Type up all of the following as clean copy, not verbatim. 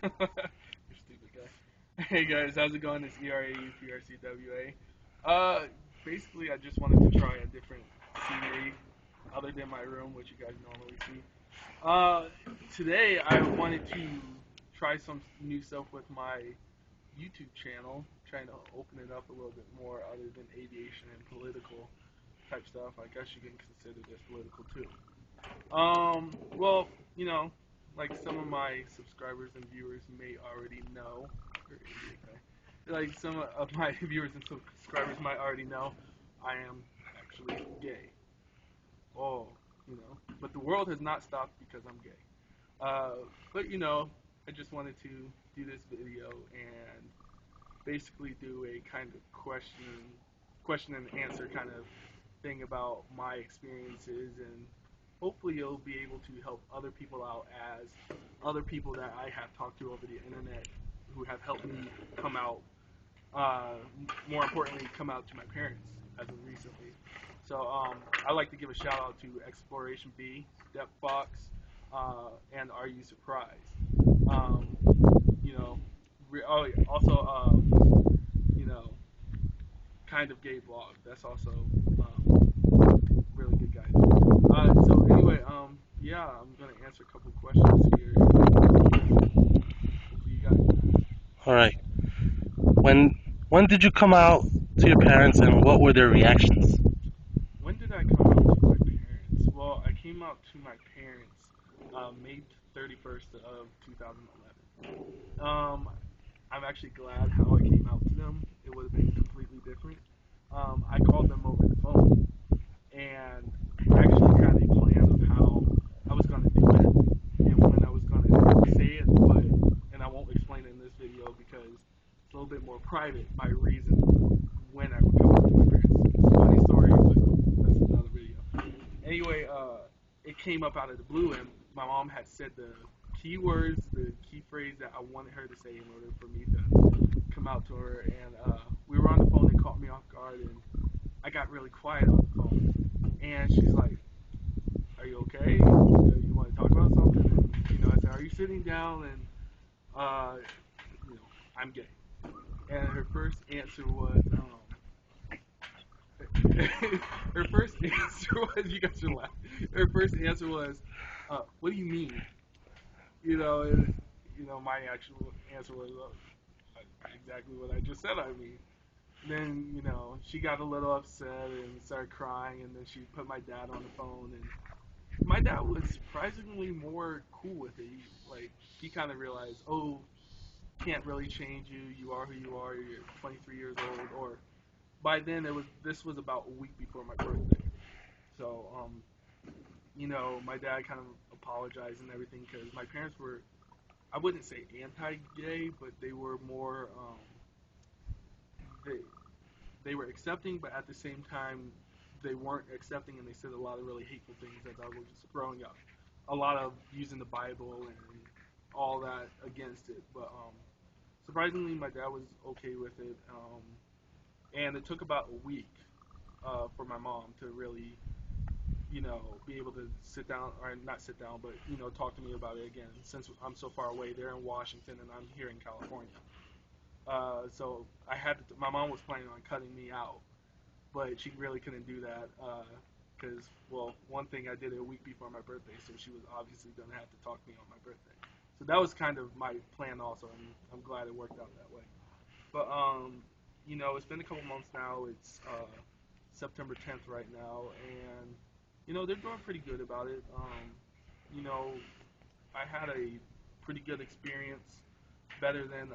You stupid guy. Hey guys, how's it going? It's ERAUPRCWA. Basically, I just wanted to try a different scenery other than my room, which you guys normally see. Uh, Today I wanted to try some new stuff with my YouTube channel, trying to open it up a little bit more other than aviation and political type stuff. I guess you can consider this political too. Well, you know, like some of my subscribers and viewers may already know, like some of my viewers and subscribers might already know, I am actually gay. Oh, but the world has not stopped because I'm gay. But I just wanted to do this video and basically do a kind of question and answer kind of thing about my experiences, and hopefully you'll be able to help other people out, as other people that I have talked to over the internet who have helped me come out, uh, more importantly, come out to my parents as of recently. So I'd like to give a shout out to Exploration B, Depth Box, and Are You Surprised? Um, you know, oh yeah, also you know, kind of gay vlog. That's also really good guys. So anyway, yeah, I'm gonna answer a couple questions here. You got All right. When did you come out to your parents, and what were their reactions? When did I come out to my parents? Well, I came out to my parents May 31st of 2011. I'm actually glad how I came out to them. It would have been completely different. I called them over the phone, and I actually had a plan of how I was going to do it and when I was going to say it, but and I won't explain it in this video because it's a little bit more private. My reason when I would come up to my parents. Funny story, but that's another video. Anyway, it came up out of the blue, and my mom had said the keywords, the key phrase that I wanted her to say in order for me to come out to her, and we were on the phone. It caught me off guard, and I got really quiet on the phone. And she's like, "Are you okay? You want to talk about something?" And I said, "Are you sitting down?" And uh, I'm gay. And her first answer was, her first answer was, you guys are laughing. Her first answer was, "What do you mean?" And, my actual answer was exactly what I just said. I mean, then she got a little upset and started crying, and then she put my dad on the phone, and my dad was surprisingly more cool with it. He kind of realized, oh, can't really change you. You are who you are. You're 23 years old, or by then this was about a week before my birthday. So my dad kind of apologized and everything because my parents were, I wouldn't say anti-gay, but they were more they they were accepting, but at the same time they weren't accepting, and they said a lot of really hateful things as I was just growing up. A lot of using the Bible and all that against it, but surprisingly my dad was okay with it. And it took about a week for my mom to really be able to sit down, or not sit down, but talk to me about it again. Since I'm so far away, they're in Washington and I'm here in California. So my mom was planning on cutting me out, but she really couldn't do that because, well, one thing, I did it a week before my birthday, so she was obviously going to have to talk to me on my birthday. So that was kind of my plan also, and I'm glad it worked out that way. But it's been a couple months now. It's September 10th right now, and they're doing pretty good about it. You know, I had a pretty good experience, better than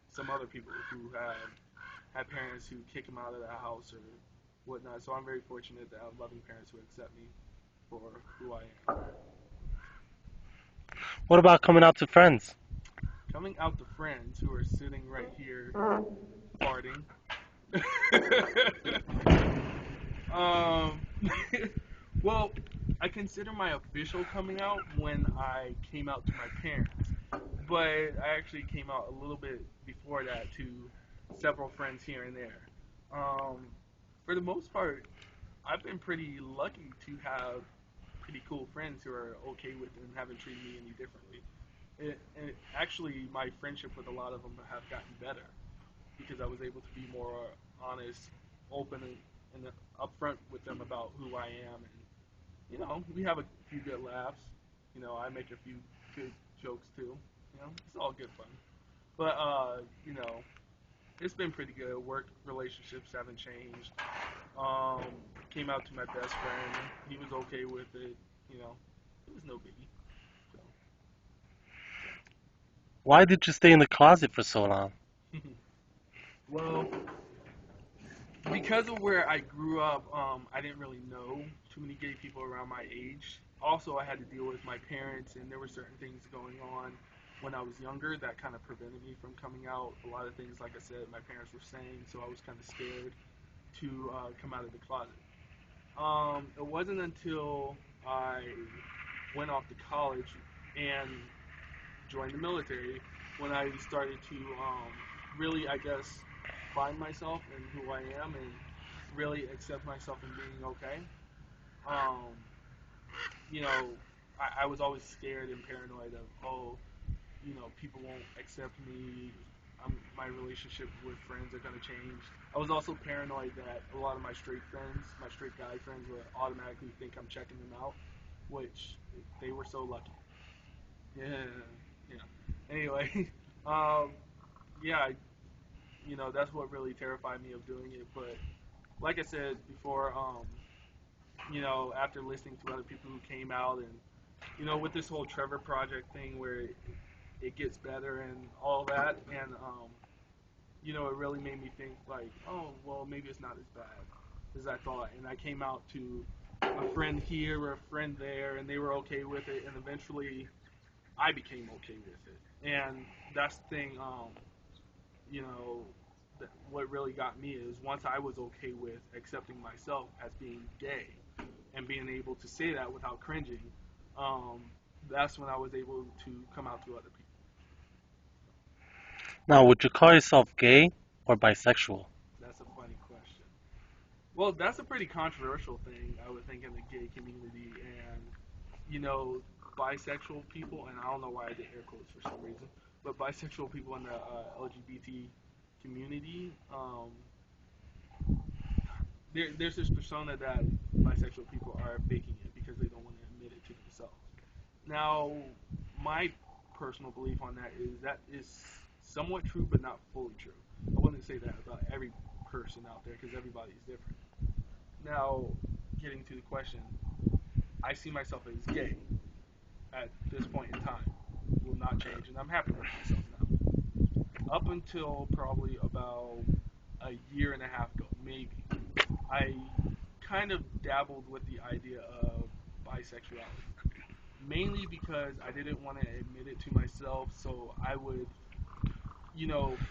some other people who have had parents who kick them out of the house or whatnot. So I'm very fortunate to have loving parents who accept me for who I am. What about coming out to friends? Coming out to friends who are sitting right here farting. um, well, I consider my official coming out when I came out to my parents, but I actually came out a little bit before that to several friends here and there. Um, for the most part, I've been pretty lucky to have pretty cool friends who are okay with it and haven't treated me any differently. actually, my friendship with a lot of them have gotten better because I was able to be more honest, open, and upfront with them about who I am, and we have a few good laughs. I make a few good jokes too. It's all good fun. But it's been pretty good. Work relationships haven't changed. Um, Came out to my best friend. He was okay with it. It was no biggie. So. Why did you stay in the closet for so long? Well, because of where I grew up, I didn't really know too many gay people around my age. Also, I had to deal with my parents, and there were certain things going on when I was younger that kind of prevented me from coming out. A lot of things, like I said, my parents were saying, so I was kind of scared to come out of the closet. It wasn't until I went off to college and joined the military when I started to really, I guess, find myself and who I am and really accept myself and being okay. Um, you know, I was always scared and paranoid of, people won't accept me. My relationship with friends are going to change. I was also paranoid that a lot of my straight friends, my straight guy friends, would automatically think I'm checking them out, which they were so lucky. Yeah, yeah. Anyway, um, yeah, that's what really terrified me of doing it. But like I said before, after listening to other people who came out and, with this whole Trevor Project thing where it gets better and all that, and, it really made me think like, oh, well, maybe it's not as bad as I thought. And I came out to a friend here or a friend there, and they were okay with it, and eventually I became okay with it. And that's the thing, you know, what really got me is once I was okay with accepting myself as being gay and being able to say that without cringing, um, that's when I was able to come out to other people. Now, would you call yourself gay or bisexual? That's a funny question. Well, that's a pretty controversial thing, I would think, in the gay community. And, you know, bisexual people, and I don't know why I did air quotes for some reason, but bisexual people in the LGBT community, there's this persona that bisexual people are faking it because they don't want to admit it to themselves. Now, my personal belief on that is somewhat true, but not fully true. I wouldn't say that about every person out there because everybody is different. Now, getting to the question, I see myself as gay at this point in time. Will not change, and I'm happy with myself now. Up until probably about a year and a half ago, maybe, I kind of dabbled with the idea of bisexuality. Mainly because I didn't want to admit it to myself, so I would,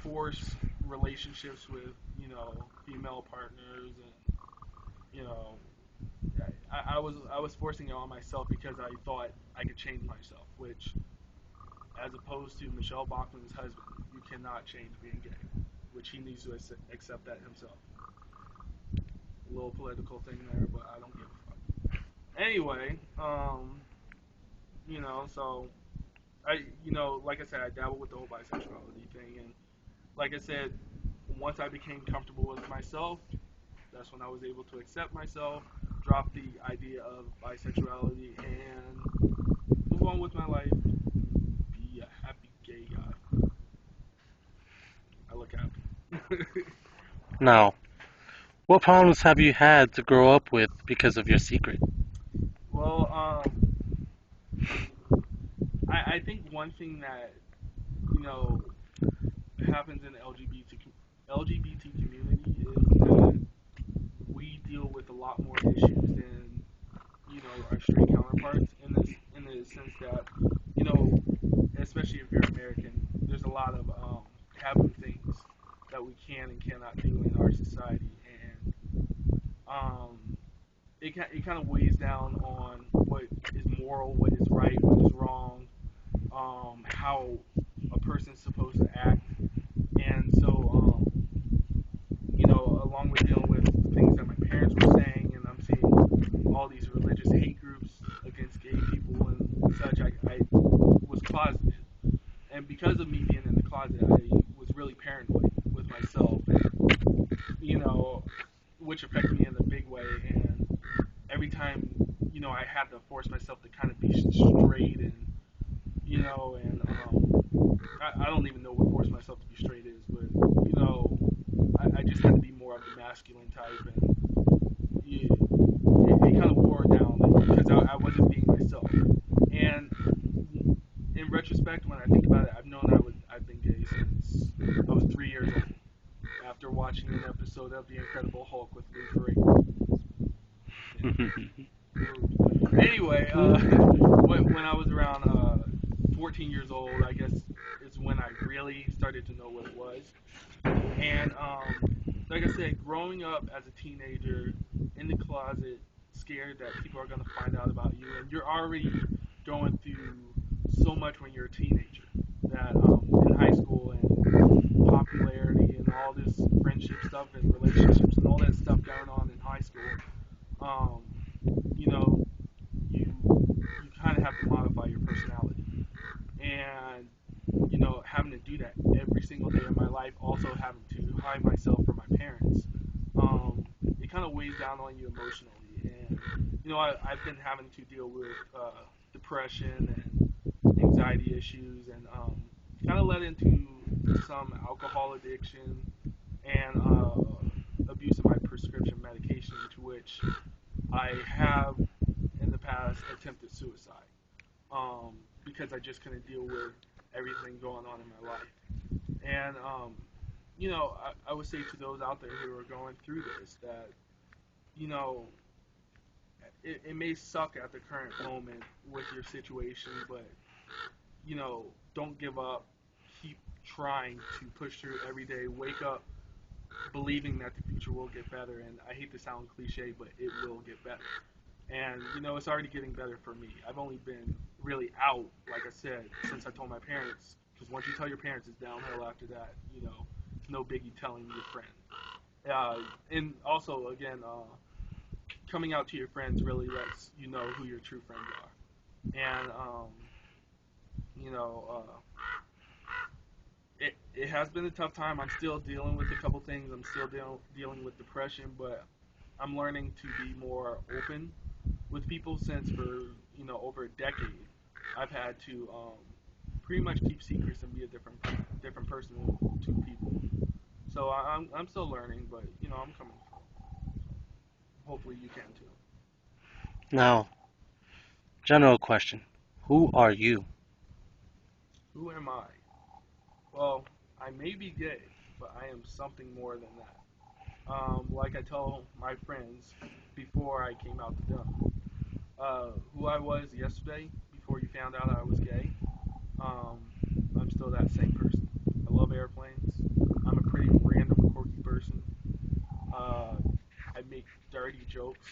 force relationships with, female partners, and, you know, I was forcing it on myself because I thought I could change myself, which, as opposed to Michelle Bachman's husband, you cannot change being gay, which he needs to accept that himself. A little political thing there, but I don't give a fuck. Anyway, so like I said, I dabbled with the whole bisexuality thing, and like I said, once I became comfortable with myself, that's when I was able to accept myself, drop the idea of bisexuality, and move on with my life, be a happy gay guy. I look happy. Now, what problems have you had to grow up with because of your secret? Well, I think one thing that you know happens in the LGBT community is that we deal with a lot more issues than our straight counterparts in the sense that you know especially if you're American, there's a lot of taboo things that we can and cannot do in our society, and um, it kind of weighs down on what is moral, what is right, what is wrong, how a person's supposed to act, and so along with dealing with things that my parents were saying, and I'm seeing all these religious hate groups against gay people and such, I was closeted. And because of me being in the closet, I was really paranoid with myself, and which affected me in a big way. And every time, I had to force myself to kind of be straight, and I don't even know what force myself to be straight is, but I just had to be more of the masculine type, and it kind of wore down because I wasn't being myself. And in retrospect, when I think about it, I've known I've been gay since I was 3 years old. After watching an episode of The Incredible Hulk with Lou Ferrigno. Yeah. Anyway, when I was around 14 years old, I guess is when I really started to know what it was. And like I said, growing up as a teenager in the closet, scared that people are going to find out about you, and you're already going through so much when you're a teenager. That in high school and popularity and all this friendship stuff and relationships and all that stuff going on in high school, um, you know, you kind of have to modify your personality. And having to do that every single day of my life, also having to hide myself from my parents, it kind of weighs down on you emotionally. And I've been having to deal with depression and anxiety issues, and kind of led into some alcohol addiction and abuse of my prescription medication, to which I have in the past attempted suicide, because I just couldn't deal with everything going on in my life. And I would say to those out there who are going through this that you know it may suck at the current moment with your situation, but don't give up. Keep trying to push through every day. Wake up believing that the future will get better. And I hate to sound cliche, but it will get better. And it's already getting better for me. I've only been really out, like I said, since I told my parents. Because once you tell your parents, it's downhill after that. It's no biggie telling your friends. And also, again, coming out to your friends really lets you know who your true friends are. And you know, it has been a tough time. I'm still dealing with a couple things. I'm still dealing with depression, but I'm learning to be more open with people, since for over a decade I've had to pretty much keep secrets and be a different person to people. So I'm still learning, but I'm coming through. Hopefully you can too. Now, general question. Who are you? Who am I? Well, I may be gay, but I am something more than that. Like I tell my friends before I came out to them, who I was yesterday before you found out I was gay, um, I'm still that same person. I love airplanes. I'm a pretty random, quirky person. Uh, I make dirty jokes.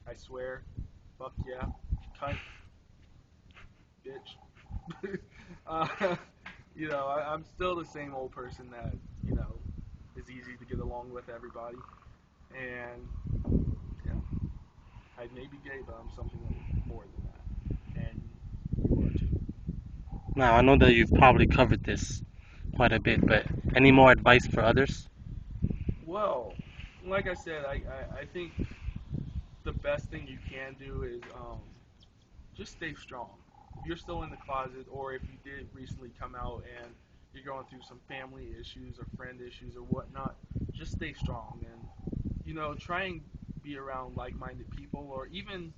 I swear. Fuck yeah. Cunt. Bitch. uh, I'm still the same old person that, is easy to get along with everybody. And, yeah, I may be gay, but I'm something more than that. And you are too. Now, I know that you've probably covered this quite a bit, but any more advice for others? Well, like I said, I think the best thing you can do is just stay strong. If you're still in the closet, or if you did recently come out and you're going through some family issues or friend issues or whatnot, just stay strong, and try and be around like-minded people, or even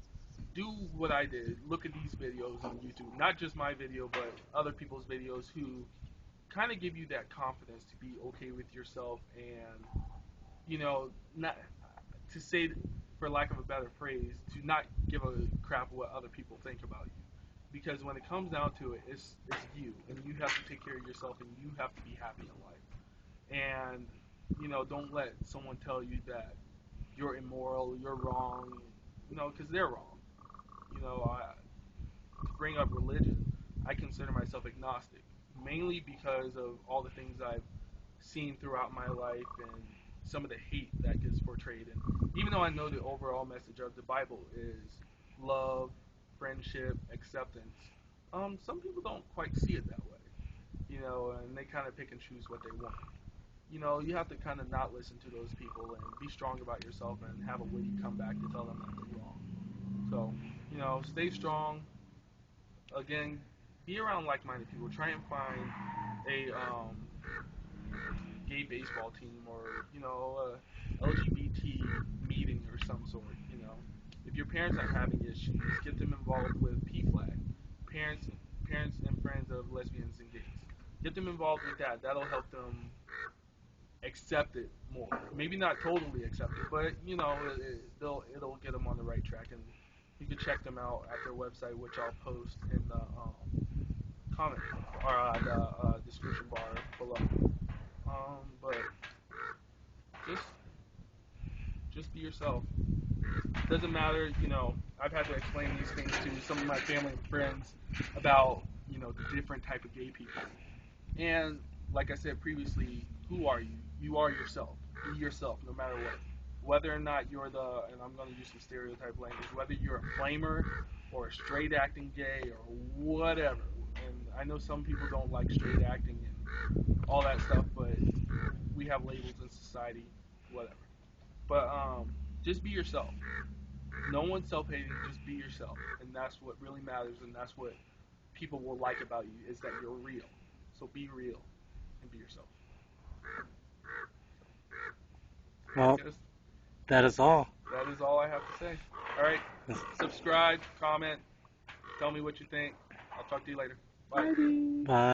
do what I did. Look at these videos on YouTube, not just my video, but other people's videos who kind of give you that confidence to be okay with yourself, and not to say, for lack of a better phrase, to not give a crap what other people think about you. Because when it comes down to it, it's you, and you have to take care of yourself, and you have to be happy in life. And don't let someone tell you that you're immoral, you're wrong, because they're wrong. To bring up religion, I consider myself agnostic, mainly because of all the things I've seen throughout my life and some of the hate that gets portrayed. And even though I know the overall message of the Bible is love, friendship, acceptance, some people don't quite see it that way. and they kind of pick and choose what they want. You have to kind of not listen to those people and be strong about yourself and have a witty comeback to tell them that they're wrong. So, stay strong. Again, be around like-minded people. Try and find a gay baseball team or, a LGBT meeting or some sort. If your parents are having issues, get them involved with PFLAG, parents, parents and friends of lesbians and gays. Get them involved with that. That'll help them accept it more. Maybe not totally accept it, but it'll get them on the right track. And you can check them out at their website, which I'll post in the comment or the description bar below. But just be yourself. Doesn't matter, I've had to explain these things to some of my family and friends about, the different type of gay people. And like I said previously, who are you? You are yourself. Be yourself, no matter what. Whether or not you're and I'm going to use some stereotype language, whether you're a flamer or a straight acting gay or whatever. And I know some people don't like straight acting and all that stuff, but we have labels in society, whatever. But just be yourself. No one's self-hating, just be yourself. And that's what really matters, and that's what people will like about you, is that you're real. So be real and be yourself. Well, that is all. That is all I have to say. All right. Subscribe, comment, tell me what you think. I'll talk to you later. Bye. Bye.